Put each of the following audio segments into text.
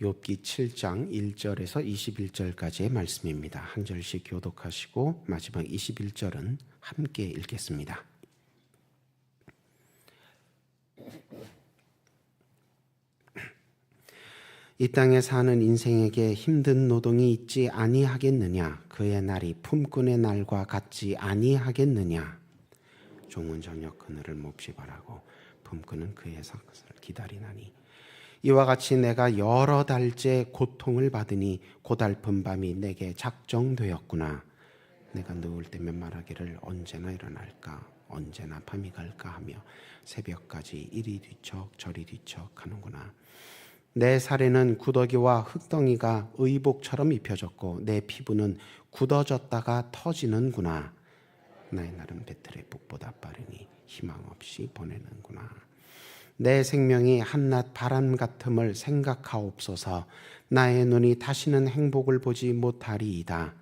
욥기 7장 1절에서 21절까지의 말씀입니다. 한 절씩 교독하시고 마지막 21절은 함께 읽겠습니다. 이 땅에 사는 인생에게 힘든 노동이 있지 아니하겠느냐? 그의 날이 품꾼의 날과 같지 아니하겠느냐? 종은 저녁 그늘을 몹시 바라고 품꾼은 그의 삭것을 기다리나니 이와 같이 내가 여러 달째 고통을 받으니 고달픈 밤이 내게 작정되었구나. 내가 누울 때면 말하기를 언제나 일어날까, 언제나 밤이 갈까 하며 새벽까지 이리 뒤척 저리 뒤척 하는구나. 내 살에는 구더기와 흙덩이가 의복처럼 입혀졌고 내 피부는 굳어졌다가 터지는구나. 나의 날은 배틀의 북보다 빠르니 희망 없이 보내는구나. 내 생명이 한낮 바람 같음을 생각하옵소서. 나의 눈이 다시는 행복을 보지 못하리이다.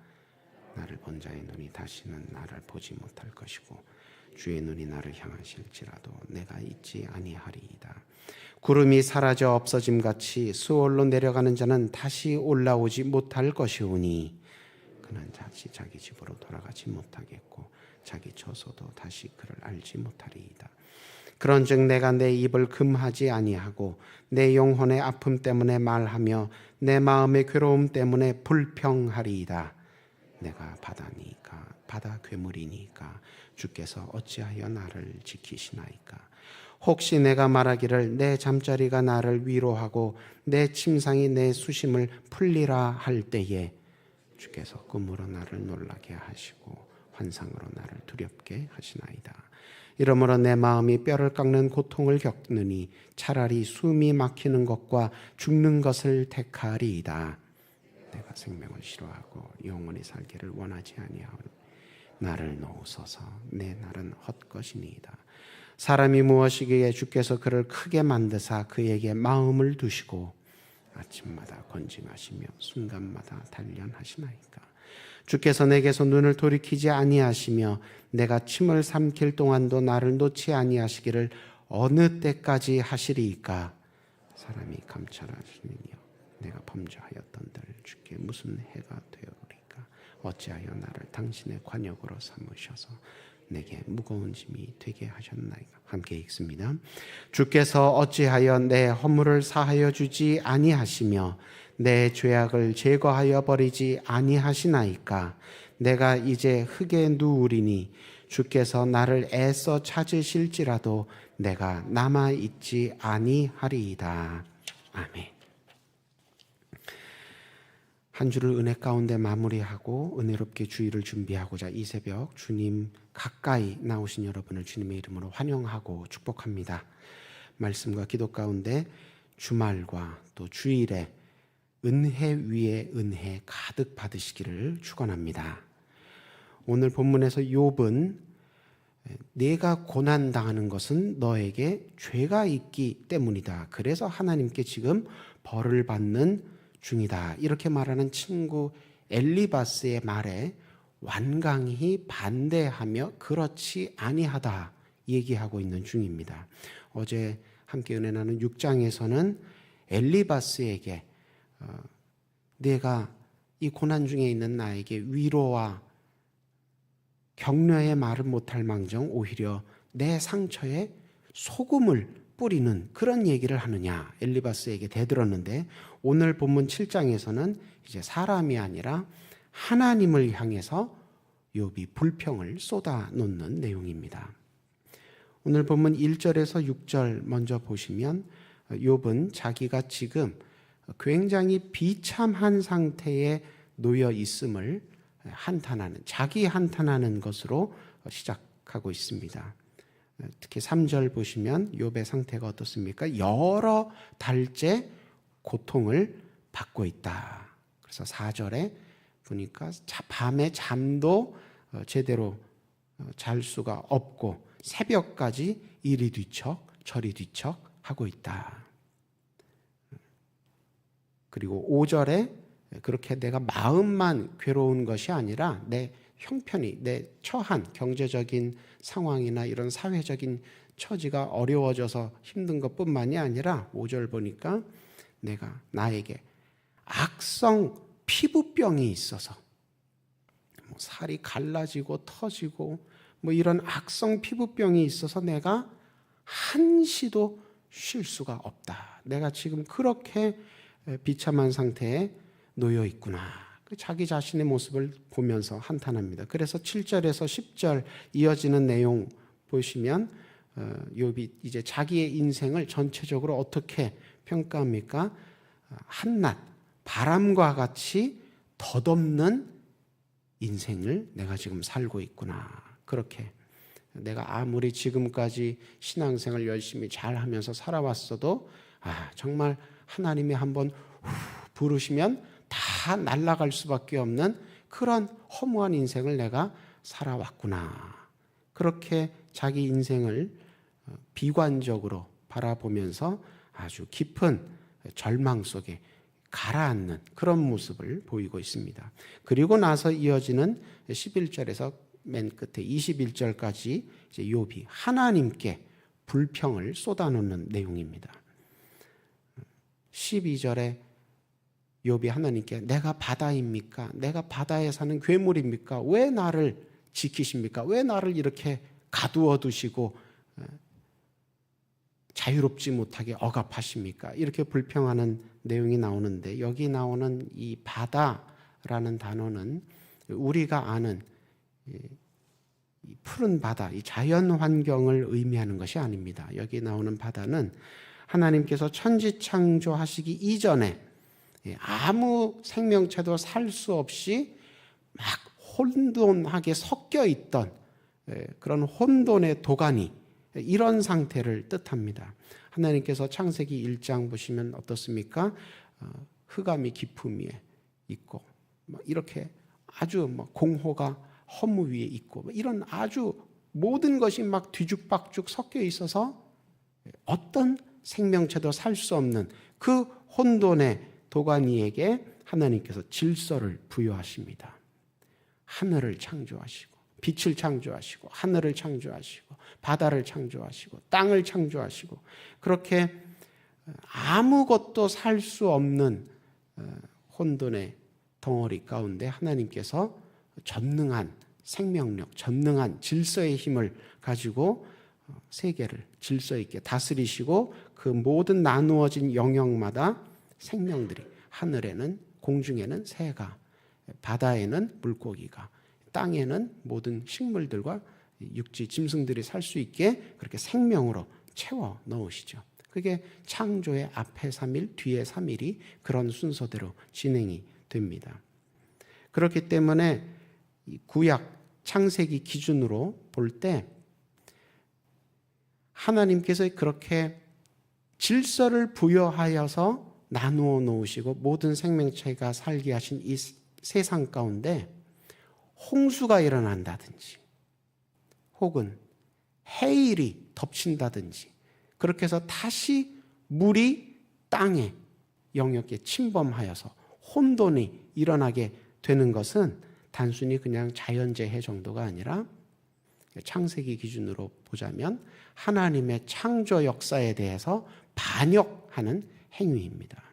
나를 본 자의 눈이 다시는 나를 보지 못할 것이고 주의 눈이 나를 향하실지라도 내가 잊지 아니하리이다. 구름이 사라져 없어짐같이 수월로 내려가는 자는 다시 올라오지 못할 것이오니 그는 다시 자기 집으로 돌아가지 못하겠고 자기 처소도 다시 그를 알지 못하리이다. 그런즉 내가 내 입을 금하지 아니하고 내 영혼의 아픔 때문에 말하며 내 마음의 괴로움 때문에 불평하리이다. 내가 바다니까 바다 괴물이니까 주께서 어찌하여 나를 지키시나이까. 혹시 내가 말하기를 내 잠자리가 나를 위로하고 내 침상이 내 수심을 풀리라 할 때에 주께서 꿈으로 나를 놀라게 하시고 환상으로 나를 두렵게 하시나이다. 이러므로 내 마음이 뼈를 깎는 고통을 겪느니 차라리 숨이 막히는 것과 죽는 것을 택하리이다. 내가 생명을 싫어하고 영원히 살기를 원하지 아니하오니 나를 놓으소서. 내 날은 헛것이니이다. 사람이 무엇이기에 주께서 그를 크게 만드사 그에게 마음을 두시고 아침마다 건짐하시며 순간마다 단련하시나이까. 주께서 내게서 눈을 돌이키지 아니하시며 내가 침을 삼킬 동안도 나를 놓지 아니하시기를 어느 때까지 하시리이까. 사람이 감찰하시느니요 내가 범죄하였던들 주께 무슨 해가 되오리까. 어찌하여 나를 당신의 관역으로 삼으셔서 내게 무거운 짐이 되게 하셨나이까. 함께 읽습니다. 주께서 어찌하여 내 허물을 사하여 주지 아니하시며 내 죄악을 제거하여 버리지 아니하시나이까. 내가 이제 흙에 누우리니 주께서 나를 애써 찾으실지라도 내가 남아 있지 아니하리이다. 아멘. 한 주를 은혜 가운데 마무리하고 은혜롭게 주일을 준비하고자 이 새벽 주님 가까이 나오신 여러분을 주님의 이름으로 환영하고 축복합니다. 말씀과 기도 가운데 주말과 또 주일에 은혜 위에 은혜 가득 받으시기를 축원합니다. 오늘 본문에서 욥은 내가 고난당하는 것은 너에게 죄가 있기 때문이다. 그래서 하나님께 지금 벌을 받는 중이다. 이렇게 말하는 친구 엘리바스의 말에 완강히 반대하며 그렇지 아니하다 얘기하고 있는 중입니다. 어제 함께 은혜 나눈 6장에서는 엘리바스에게 내가 이 고난 중에 있는 나에게 위로와 격려의 말을 못할 망정 오히려 내 상처에 소금을 뿌리는 그런 얘기를 하느냐 엘리바스에게 대들었는데 오늘 본문 7장에서는 이제 사람이 아니라 하나님을 향해서 욥이 불평을 쏟아놓는 내용입니다. 오늘 본문 1절에서 6절 먼저 보시면 욥은 자기가 지금 굉장히 비참한 상태에 놓여 있음을 한탄하는 자기 한탄하는 것으로 시작하고 있습니다. 특히 3절 보시면 욥의 상태가 어떻습니까? 여러 달째 고통을 받고 있다. 그래서 4절에 보니까 밤에 잠도 제대로 잘 수가 없고 새벽까지 이리 뒤척 저리 뒤척 하고 있다. 그리고 5절에 그렇게 내가 마음만 괴로운 것이 아니라 내 형편이 내 처한 경제적인 상황이나 이런 사회적인 처지가 어려워져서 힘든 것뿐만이 아니라 5절 보니까 나에게 악성 피부병이 있어서 살이 갈라지고 터지고 이런 악성 피부병이 있어서 내가 한시도 쉴 수가 없다. 내가 지금 그렇게 비참한 상태에 놓여 있구나. 자기 자신의 모습을 보면서 한탄합니다. 그래서 7절에서 10절 이어지는 내용 보시면 욥이 이제 자기의 인생을 전체적으로 어떻게 평가합니까? 한낮 바람과 같이 덧없는 인생을 내가 지금 살고 있구나. 그렇게 내가 아무리 지금까지 신앙생활 열심히 잘하면서 살아왔어도 정말 하나님이 한번 부르시면 다 날아갈 수밖에 없는 그런 허무한 인생을 내가 살아왔구나. 그렇게 자기 인생을 비관적으로 바라보면서 아주 깊은 절망 속에 가라앉는 그런 모습을 보이고 있습니다. 그리고 나서 이어지는 11절에서 맨 끝에 21절까지 이제 욥이 하나님께 불평을 쏟아놓는 내용입니다. 12절에 욥이 하나님께 내가 바다입니까? 내가 바다에 사는 괴물입니까? 왜 나를 지키십니까? 왜 나를 이렇게 가두어 두시고 자유롭지 못하게 억압하십니까? 이렇게 불평하는 내용이 나오는데, 여기 나오는 이 바다라는 단어는 우리가 아는 이 푸른 바다, 이 자연 환경을 의미하는 것이 아닙니다. 여기 나오는 바다는 하나님께서 천지 창조하시기 이전에 아무 생명체도 살 수 없이 막 혼돈하게 섞여 있던 그런 혼돈의 도가니, 이런 상태를 뜻합니다. 하나님께서 창세기 1장 보시면 어떻습니까? 흑암이 깊음 위에 있고 이렇게 아주 공호가 허무 위에 있고 이런 아주 모든 것이 막 뒤죽박죽 섞여 있어서 어떤 생명체도 살 수 없는 그 혼돈의 도가니에게 하나님께서 질서를 부여하십니다. 하늘을 창조하시고 빛을 창조하시고 하늘을 창조하시고 바다를 창조하시고 땅을 창조하시고, 그렇게 아무것도 살 수 없는 혼돈의 덩어리 가운데 하나님께서 전능한 생명력, 전능한 질서의 힘을 가지고 세계를 질서 있게 다스리시고, 그 모든 나누어진 영역마다 생명들이, 하늘에는 공중에는 새가, 바다에는 물고기가, 땅에는 모든 식물들과 육지 짐승들이 살 수 있게 그렇게 생명으로 채워 넣으시죠. 그게 창조의 앞에 3일, 뒤에 3일이 그런 순서대로 진행이 됩니다. 그렇기 때문에 구약 창세기 기준으로 볼 때 하나님께서 그렇게 질서를 부여하여서 나누어 놓으시고 모든 생명체가 살게 하신 이 세상 가운데 홍수가 일어난다든지 혹은 해일이 덮친다든지 그렇게 해서 다시 물이 땅의 영역에 침범하여서 혼돈이 일어나게 되는 것은 단순히 그냥 자연재해 정도가 아니라 창세기 기준으로 보자면 하나님의 창조 역사에 대해서 반역하는 행위입니다.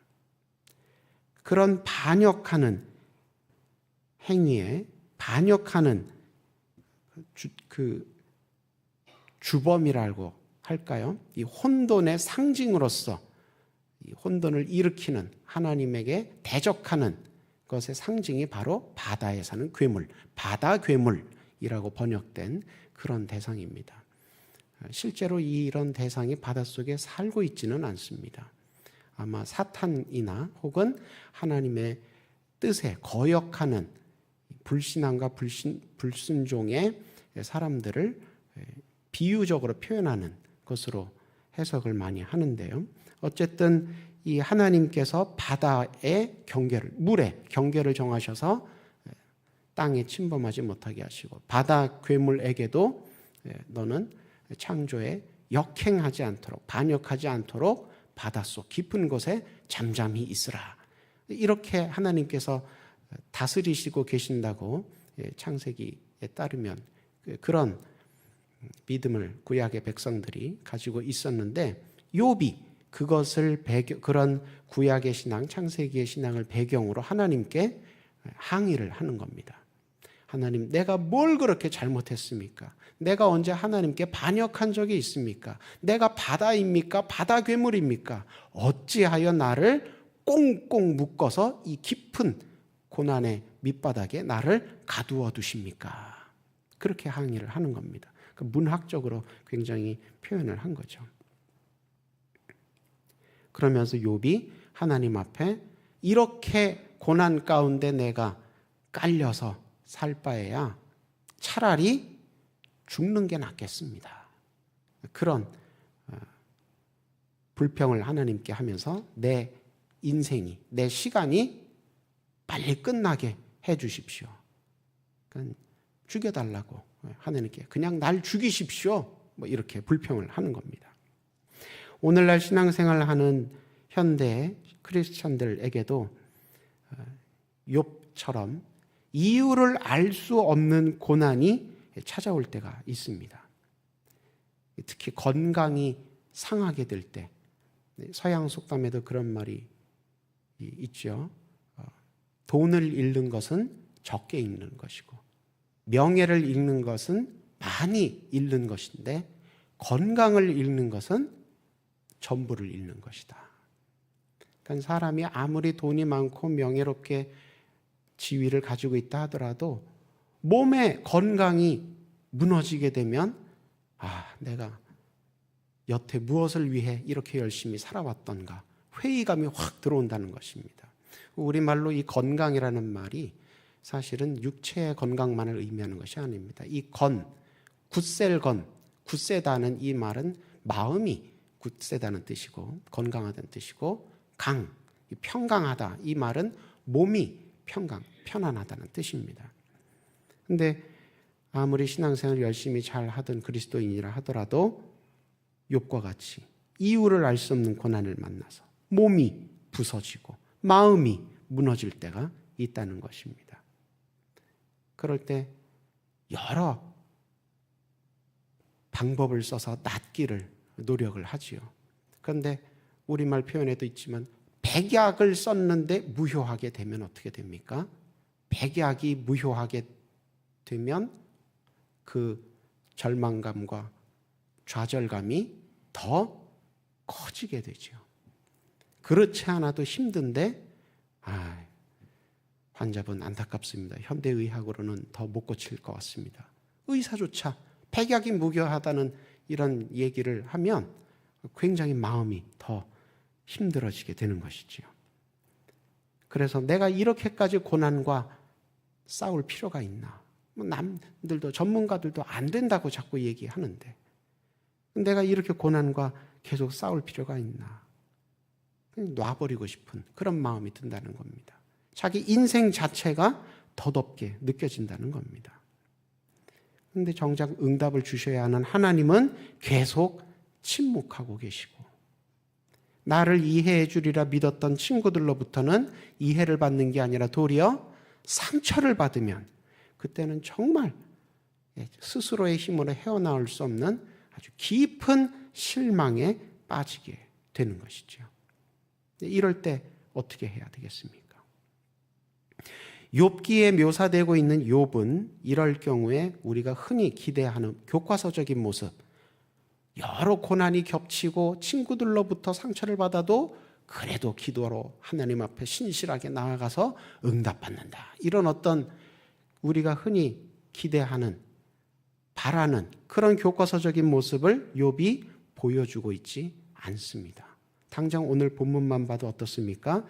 그런 반역하는 행위에 반역하는 그 주범이라고 할까요? 이 혼돈의 상징으로서 이 혼돈을 일으키는 하나님에게 대적하는 것의 상징이 바로 바다에 사는 괴물, 바다 괴물이라고 번역된 그런 대상입니다. 실제로 이런 대상이 바닷속에 살고 있지는 않습니다. 아마 사탄이나 혹은 하나님의 뜻에 거역하는 불신앙과 불순종의 사람들을 비유적으로 표현하는 것으로 해석을 많이 하는데요. 어쨌든 이 하나님께서 바다의 경계를, 물의 경계를 정하셔서 땅에 침범하지 못하게 하시고, 바다 괴물에게도 너는 창조에 역행하지 않도록, 반역하지 않도록 바닷속 깊은 곳에 잠잠히 있으라. 이렇게 하나님께서 다스리시고 계신다고 창세기에 따르면 그런 믿음을 구약의 백성들이 가지고 있었는데, 욥이 그것을 그런 구약의 신앙, 창세기의 신앙을 배경으로 하나님께 항의를 하는 겁니다. 하나님, 내가 뭘 그렇게 잘못했습니까? 내가 언제 하나님께 반역한 적이 있습니까? 내가 바다입니까? 바다 괴물입니까? 어찌하여 나를 꽁꽁 묶어서 이 깊은 고난의 밑바닥에 나를 가두어 두십니까? 그렇게 항의를 하는 겁니다. 문학적으로 굉장히 표현을 한 거죠. 그러면서 욥이 하나님 앞에 이렇게 고난 가운데 내가 깔려서 살 바에야 차라리 죽는 게 낫겠습니다. 그런 불평을 하나님께 하면서 내 인생이, 내 시간이 빨리 끝나게 해 주십시오. 그러니까 죽여달라고 하나님께 그냥 날 죽이십시오. 뭐 이렇게 불평을 하는 겁니다. 오늘날 신앙생활을 하는 현대 크리스천들에게도 욥처럼 이유를 알 수 없는 고난이 찾아올 때가 있습니다. 특히 건강이 상하게 될 때, 서양 속담에도 그런 말이 있죠. 돈을 잃는 것은 적게 잃는 것이고 명예를 잃는 것은 많이 잃는 것인데 건강을 잃는 것은 전부를 잃는 것이다. 그러니까 사람이 아무리 돈이 많고 명예롭게 지위를 가지고 있다 하더라도 몸의 건강이 무너지게 되면 내가 여태 무엇을 위해 이렇게 열심히 살아왔던가 회의감이 확 들어온다는 것입니다. 우리말로 이 건강이라는 말이 사실은 육체의 건강만을 의미하는 것이 아닙니다. 이 굳세다는 이 말은 마음이 굳세다는 뜻이고 건강하다는 뜻이고 평강하다 이 말은 몸이 편안하다는 뜻입니다. 그런데 아무리 신앙생활을 열심히 잘 하던 그리스도인이라 하더라도 욥과 같이 이유를 알 수 없는 고난을 만나서 몸이 부서지고 마음이 무너질 때가 있다는 것입니다. 그럴 때 여러 방법을 써서 낫기를 노력을 하지요. 그런데 우리말 표현에도 있지만 백약을 썼는데 무효하게 되면 어떻게 됩니까? 백약이 무효하게 되면 그 절망감과 좌절감이 더 커지게 되죠. 그렇지 않아도 힘든데 환자분 안타깝습니다. 현대의학으로는 더 못 고칠 것 같습니다. 의사조차 백약이 무효하다는 이런 얘기를 하면 굉장히 마음이 더 힘들어지게 되는 것이지요. 그래서 내가 이렇게까지 고난과 싸울 필요가 있나? 남들도 전문가들도 안 된다고 자꾸 얘기하는데 내가 이렇게 고난과 계속 싸울 필요가 있나? 놔버리고 싶은 그런 마음이 든다는 겁니다. 자기 인생 자체가 더덥게 느껴진다는 겁니다. 그런데 정작 응답을 주셔야 하는 하나님은 계속 침묵하고 계시고 나를 이해해 주리라 믿었던 친구들로부터는 이해를 받는 게 아니라 도리어 상처를 받으면 그때는 정말 스스로의 힘으로 헤어나올 수 없는 아주 깊은 실망에 빠지게 되는 것이죠. 이럴 때 어떻게 해야 되겠습니까? 욥기에 묘사되고 있는 욥은 이럴 경우에 우리가 흔히 기대하는 교과서적인 모습, 여러 고난이 겹치고 친구들로부터 상처를 받아도 그래도 기도로 하나님 앞에 신실하게 나아가서 응답받는다. 이런 어떤 우리가 흔히 기대하는, 바라는 그런 교과서적인 모습을 욥이 보여주고 있지 않습니다. 당장 오늘 본문만 봐도 어떻습니까?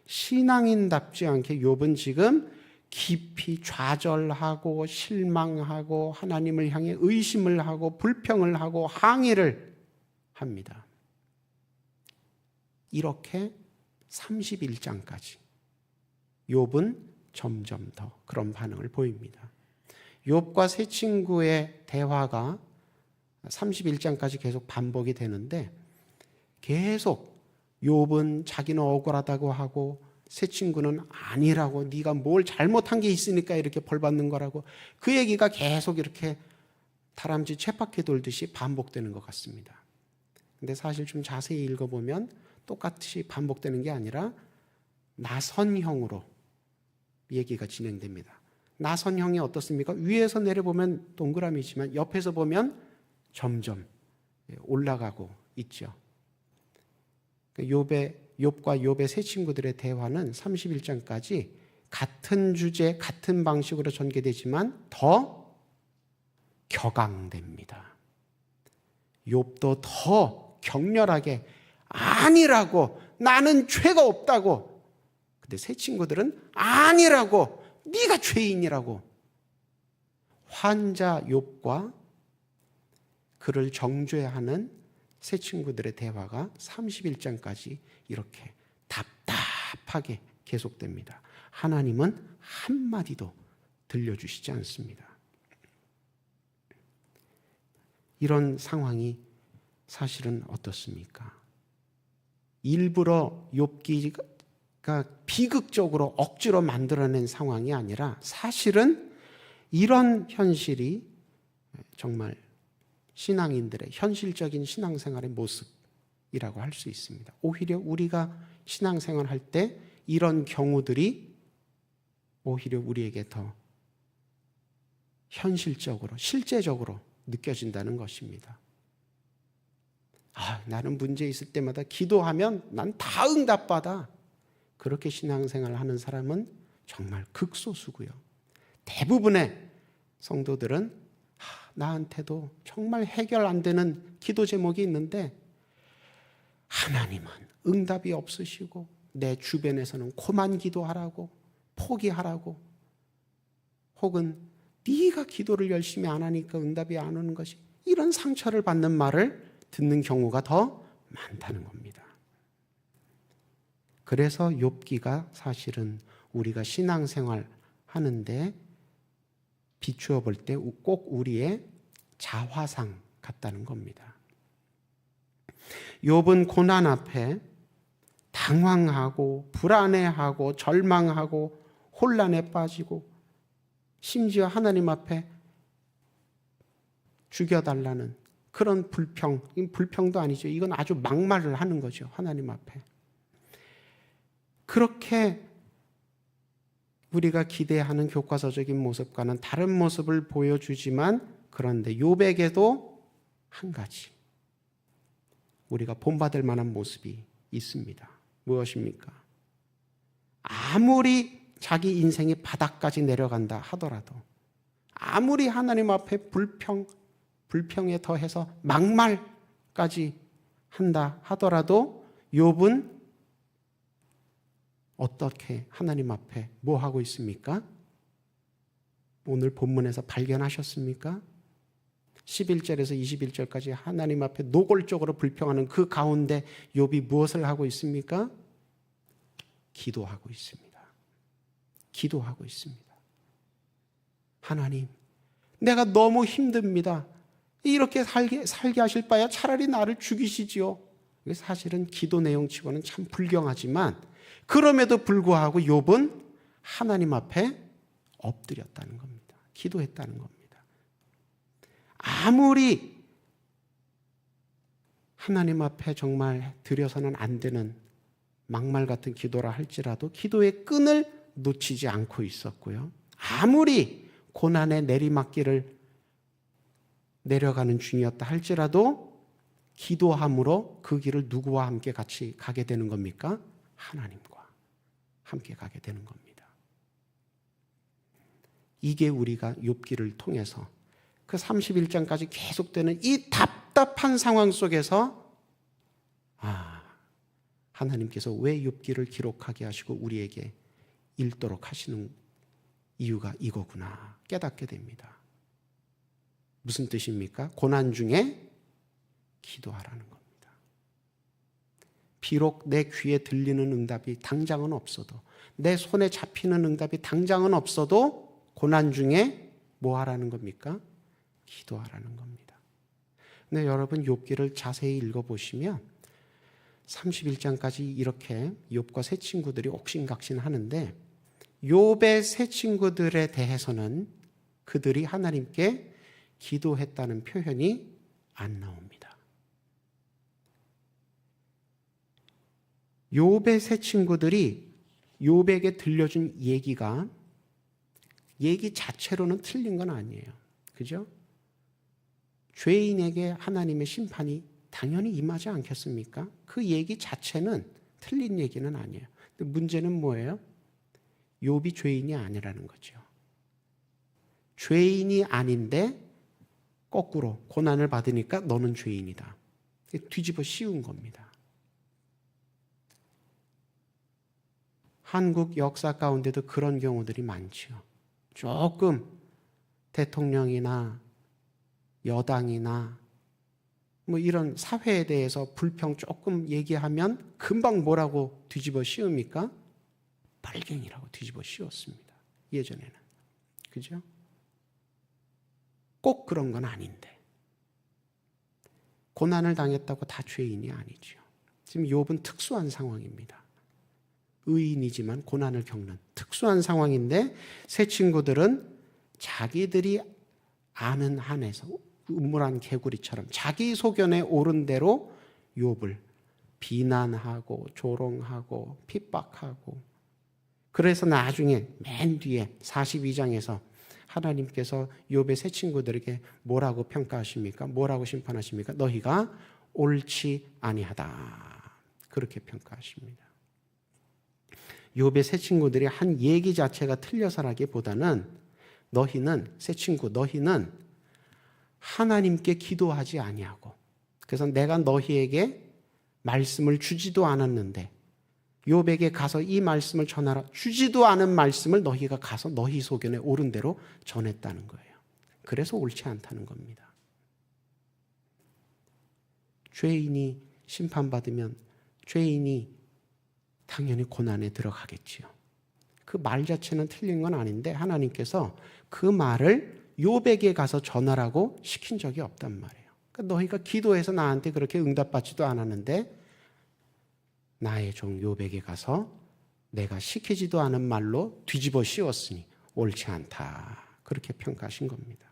신앙인답지 않게 욥은 지금 깊이 좌절하고 실망하고 하나님을 향해 의심을 하고 불평을 하고 항의를 합니다. 이렇게 31장까지 욥은 점점 더 그런 반응을 보입니다. 욥과 세 친구의 대화가 31장까지 계속 반복이 되는데 계속 욥은 자기는 억울하다고 하고 세 친구는 아니라고 네가 뭘 잘못한 게 있으니까 이렇게 벌 받는 거라고 그 얘기가 계속 이렇게 다람쥐 쳇바퀴 돌듯이 반복되는 것 같습니다. 근데 사실 좀 자세히 읽어보면 똑같이 반복되는 게 아니라 나선형으로 얘기가 진행됩니다. 나선형이 어떻습니까? 위에서 내려보면 동그라미지만 옆에서 보면 점점 올라가고 있죠. 욥과 욥의 세 친구들의 대화는 31장까지 같은 주제, 같은 방식으로 전개되지만 더 격앙됩니다. 욥도 더 격렬하게 아니라고, 나는 죄가 없다고. 근데 세 친구들은 아니라고, 네가 죄인이라고. 환자 욥과 그를 정죄하는 세 친구들의 대화가 31장까지 이렇게 답답하게 계속됩니다. 하나님은 한마디도 들려주시지 않습니다. 이런 상황이 사실은 어떻습니까? 일부러 욥기가 비극적으로 억지로 만들어낸 상황이 아니라 사실은 이런 현실이 정말 신앙인들의 현실적인 신앙생활의 모습이라고 할 수 있습니다. 오히려 우리가 신앙생활할 때 이런 경우들이 오히려 우리에게 더 현실적으로, 실제적으로 느껴진다는 것입니다. 나는 문제 있을 때마다 기도하면 난 다 응답받아. 그렇게 신앙생활을 하는 사람은 정말 극소수고요. 대부분의 성도들은 나한테도 정말 해결 안 되는 기도 제목이 있는데 하나님은 응답이 없으시고 내 주변에서는 고만 기도하라고, 포기하라고, 혹은 네가 기도를 열심히 안 하니까 응답이 안 오는 것이, 이런 상처를 받는 말을 듣는 경우가 더 많다는 겁니다. 그래서 욥기가 사실은 우리가 신앙생활 하는데 비추어 볼 때 꼭 우리의 자화상 같다는 겁니다. 욥은 고난 앞에 당황하고 불안해하고 절망하고 혼란에 빠지고 심지어 하나님 앞에 죽여달라는 그런 불평도 아니죠. 이건 아주 막말을 하는 거죠. 하나님 앞에. 그렇게 우리가 기대하는 교과서적인 모습과는 다른 모습을 보여주지만, 그런데 욥에게도 한 가지 우리가 본받을 만한 모습이 있습니다. 무엇입니까? 아무리 자기 인생이 바닥까지 내려간다 하더라도, 아무리 하나님 앞에 불평에 더해서 막말까지 한다 하더라도 욥은 어떻게 하나님 앞에 뭐 하고 있습니까? 오늘 본문에서 발견하셨습니까? 11절에서 21절까지 하나님 앞에 노골적으로 불평하는 그 가운데 욥이 무엇을 하고 있습니까? 기도하고 있습니다. 기도하고 있습니다. 하나님, 내가 너무 힘듭니다. 이렇게 살게 하실 바야 차라리 나를 죽이시지요. 사실은 기도 내용치고는 참 불경하지만, 그럼에도 불구하고 욥은 하나님 앞에 엎드렸다는 겁니다. 기도했다는 겁니다. 아무리 하나님 앞에 정말 드려서는 안 되는 막말 같은 기도라 할지라도 기도의 끈을 놓치지 않고 있었고요. 아무리 고난의 내리막길을 내려가는 중이었다 할지라도 기도함으로 그 길을 누구와 함께 같이 가게 되는 겁니까? 하나님과 함께 가게 되는 겁니다. 이게 우리가 욥기를 통해서 그 31장까지 계속되는 이 답답한 상황 속에서 하나님께서 왜 욥기를 기록하게 하시고 우리에게 읽도록 하시는 이유가 이거구나 깨닫게 됩니다. 무슨 뜻입니까? 고난 중에 기도하라는 겁니다. 비록 내 귀에 들리는 응답이 당장은 없어도, 내 손에 잡히는 응답이 당장은 없어도 고난 중에 뭐 하라는 겁니까? 기도하라는 겁니다. 근데 여러분 욥기를 자세히 읽어보시면 31장까지 이렇게 욥과 세 친구들이 옥신각신 하는데, 욥의 세 친구들에 대해서는 그들이 하나님께 기도했다는 표현이 안 나옵니다. 욥의 세 친구들이 욥에게 들려준 얘기가 얘기 자체로는 틀린 건 아니에요. 그죠? 죄인에게 하나님의 심판이 당연히 임하지 않겠습니까? 그 얘기 자체는 틀린 얘기는 아니에요. 근데 문제는 뭐예요? 욥이 죄인이 아니라는 거죠. 죄인이 아닌데 거꾸로 고난을 받으니까 너는 죄인이다. 뒤집어 씌운 겁니다. 한국 역사 가운데도 그런 경우들이 많죠. 조금 대통령이나 여당이나 뭐 이런 사회에 대해서 불평 조금 얘기하면 금방 뭐라고 뒤집어 씌웁니까? 빨갱이라고 뒤집어 씌웠습니다. 예전에는. 그죠? 꼭 그런 건 아닌데. 고난을 당했다고 다 죄인이 아니죠. 지금 욥은 특수한 상황입니다. 의인이지만 고난을 겪는 특수한 상황인데 세 친구들은 자기들이 아는 한에서 음물한 개구리처럼 자기 소견에 오른 대로 욥을 비난하고 조롱하고 핍박하고 그래서 나중에 맨 뒤에 42장에서 하나님께서 욥의 세 친구들에게 뭐라고 평가하십니까? 뭐라고 심판하십니까? 너희가 옳지 아니하다. 그렇게 평가하십니다. 욥의 세 친구들이 한 얘기 자체가 틀려서라기보다는 너희는 세 친구 너희는 하나님께 기도하지 아니하고 그래서 내가 너희에게 말씀을 주지도 않았는데 욥에게 가서 이 말씀을 전하라 주지도 않은 말씀을 너희가 가서 너희 소견에 옳은 대로 전했다는 거예요. 그래서 옳지 않다는 겁니다. 죄인이 심판받으면 죄인이 당연히 고난에 들어가겠지요. 그 말 자체는 틀린 건 아닌데 하나님께서 그 말을 욥에게 가서 전하라고 시킨 적이 없단 말이에요. 그러니까 너희가 기도해서 나한테 그렇게 응답받지도 않았는데 나의 종 욥에게 가서 내가 시키지도 않은 말로 뒤집어 씌웠으니 옳지 않다. 그렇게 평가하신 겁니다.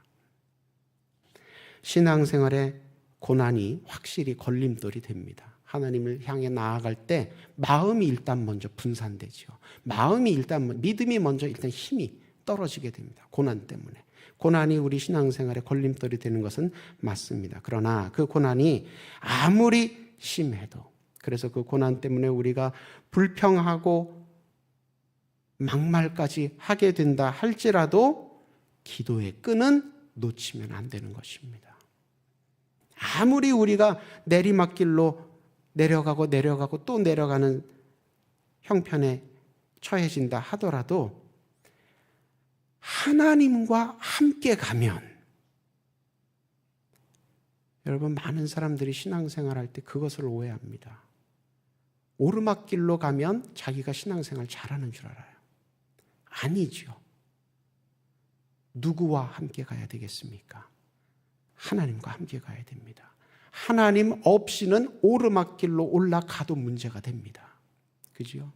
신앙생활에 고난이 확실히 걸림돌이 됩니다. 하나님을 향해 나아갈 때 마음이 일단 먼저 분산되죠. 마음이 일단 믿음이 먼저 일단 힘이 떨어지게 됩니다. 고난 때문에. 고난이 우리 신앙생활에 걸림돌이 되는 것은 맞습니다. 그러나 그 고난이 아무리 심해도 그래서 그 고난 때문에 우리가 불평하고 막말까지 하게 된다 할지라도 기도의 끈은 놓치면 안 되는 것입니다. 아무리 우리가 내리막길로 내려가고 또 내려가는 형편에 처해진다 하더라도 하나님과 함께 가면 여러분 많은 사람들이 신앙생활할 때 그것을 오해합니다. 오르막길로 가면 자기가 신앙생활 잘하는 줄 알아요. 아니죠. 누구와 함께 가야 되겠습니까? 하나님과 함께 가야 됩니다. 하나님 없이는 오르막길로 올라가도 문제가 됩니다. 그죠?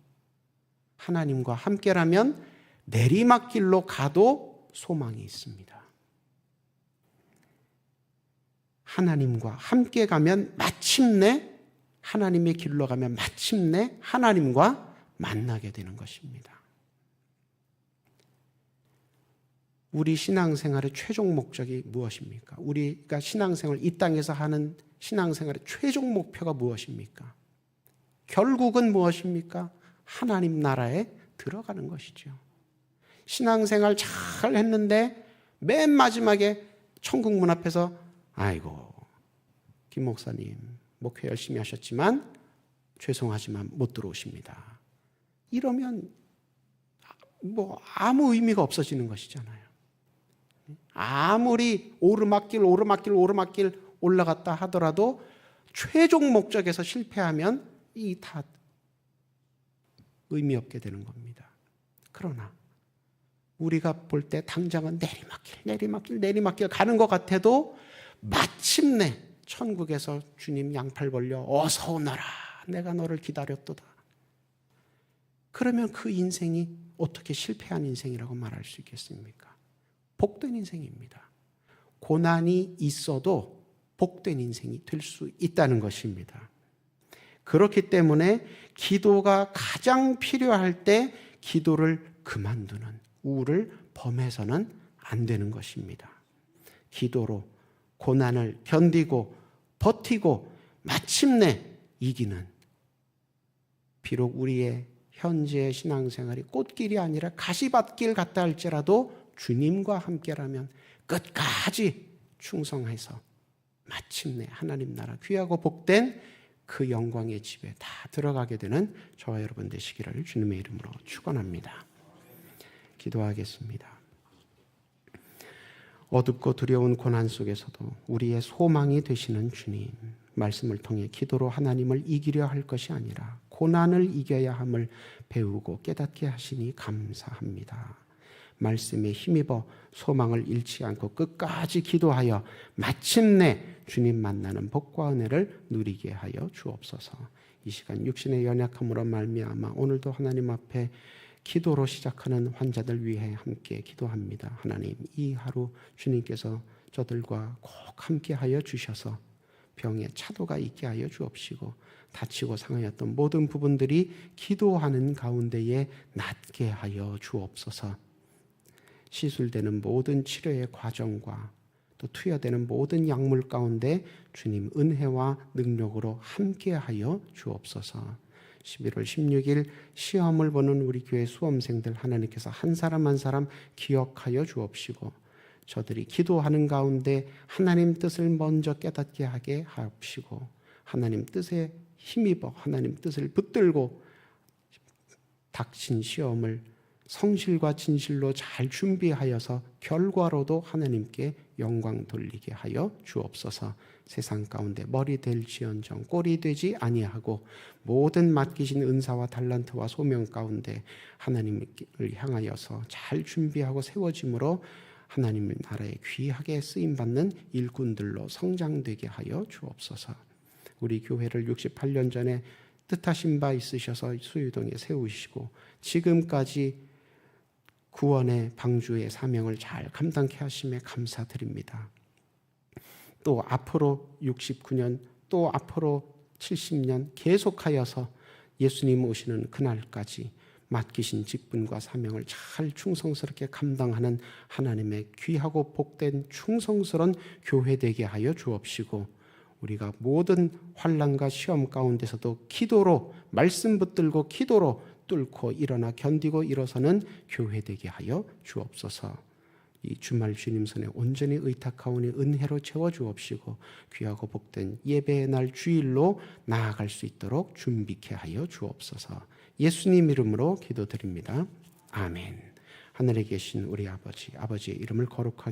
하나님과 함께라면 내리막길로 가도 소망이 있습니다. 하나님과 함께 가면 마침내 하나님의 길로 가면 마침내 하나님과 만나게 되는 것입니다. 우리 신앙생활의 최종 목적이 무엇입니까? 우리가 신앙생활, 이 땅에서 하는 신앙생활의 최종 목표가 무엇입니까? 결국은 무엇입니까? 하나님 나라에 들어가는 것이죠. 신앙생활 잘 했는데 맨 마지막에 천국 문 앞에서 아이고 김 목사님 목회 열심히 하셨지만 죄송하지만 못 들어오십니다. 이러면 뭐 아무 의미가 없어지는 것이잖아요. 아무리 오르막길 올라갔다 하더라도 최종 목적에서 실패하면 이 다 의미 없게 되는 겁니다. 그러나 우리가 볼 때 당장은 내리막길 가는 것 같아도 마침내 천국에서 주님 양팔 벌려 어서 오너라 내가 너를 기다렸도다. 그러면 그 인생이 어떻게 실패한 인생이라고 말할 수 있겠습니까? 복된 인생입니다. 고난이 있어도 복된 인생이 될 수 있다는 것입니다. 그렇기 때문에 기도가 가장 필요할 때 기도를 그만두는 우를 범해서는 안 되는 것입니다. 기도로 고난을 견디고 버티고 마침내 이기는, 비록 우리의 현재의 신앙생활이 꽃길이 아니라 가시밭길 같다 할지라도 주님과 함께라면 끝까지 충성해서 마침내 하나님 나라 귀하고 복된 그 영광의 집에 다 들어가게 되는 저와 여러분 되시기를 주님의 이름으로 축원합니다. 기도하겠습니다. 어둡고 두려운 고난 속에서도 우리의 소망이 되시는 주님, 말씀을 통해 기도로 하나님을 이기려 할 것이 아니라 고난을 이겨야 함을 배우고 깨닫게 하시니 감사합니다. 말씀에 힘입어 소망을 잃지 않고 끝까지 기도하여 마침내 주님 만나는 복과 은혜를 누리게 하여 주옵소서. 이 시간 육신의 연약함으로 말미암아 오늘도 하나님 앞에 기도로 시작하는 환자들 위해 함께 기도합니다. 하나님, 이 하루 주님께서 저들과 꼭 함께 하여 주셔서 병의 차도가 있게 하여 주옵시고 다치고 상하였던 모든 부분들이 기도하는 가운데에 낫게 하여 주옵소서. 시술되는 모든 치료의 과정과 또 투여되는 모든 약물 가운데 주님 은혜와 능력으로 함께하여 주옵소서. 11월 16일 시험을 보는 우리 교회 수험생들 하나님께서 한 사람 한 사람 기억하여 주옵시고 저들이 기도하는 가운데 하나님 뜻을 먼저 깨닫게 하게 하옵시고 하나님 뜻에 힘입어 하나님 뜻을 붙들고 닥친 시험을 성실과 진실로 잘 준비하여서 결과로도 하나님께 영광 돌리게 하여 주옵소서. 세상 가운데 머리 될지언정 꼴이 되지 아니하고 모든 맡기신 은사와 달란트와 소명 가운데 하나님을 향하여서 잘 준비하고 세워짐으로 하나님의 나라에 귀하게 쓰임받는 일꾼들로 성장되게 하여 주옵소서. 우리 교회를 68년 전에 뜻하신 바 있으셔서 수유동에 세우시고 지금까지 구원의 방주의 사명을 잘 감당케 하심에 감사드립니다. 또 앞으로 69년 또 앞으로 70년 계속하여서 예수님 오시는 그날까지 맡기신 직분과 사명을 잘 충성스럽게 감당하는 하나님의 귀하고 복된 충성스러운 교회 되게 하여 주옵시고 우리가 모든 환난과 시험 가운데서도 기도로 말씀 붙들고 기도로 뚫고 일어나 견디고 일어서는 교회 되게 하여 주옵소서. 이 주말 주님 손에 온전히 의탁하오니 은혜로 채워 주옵시고 귀하고 복된 예배의 날 주일로 나아갈 수 있도록 준비케 하여 주옵소서. 예수님 이름으로 기도드립니다. 아멘. 하늘에 계신 우리 아버지의 이름을 거룩하게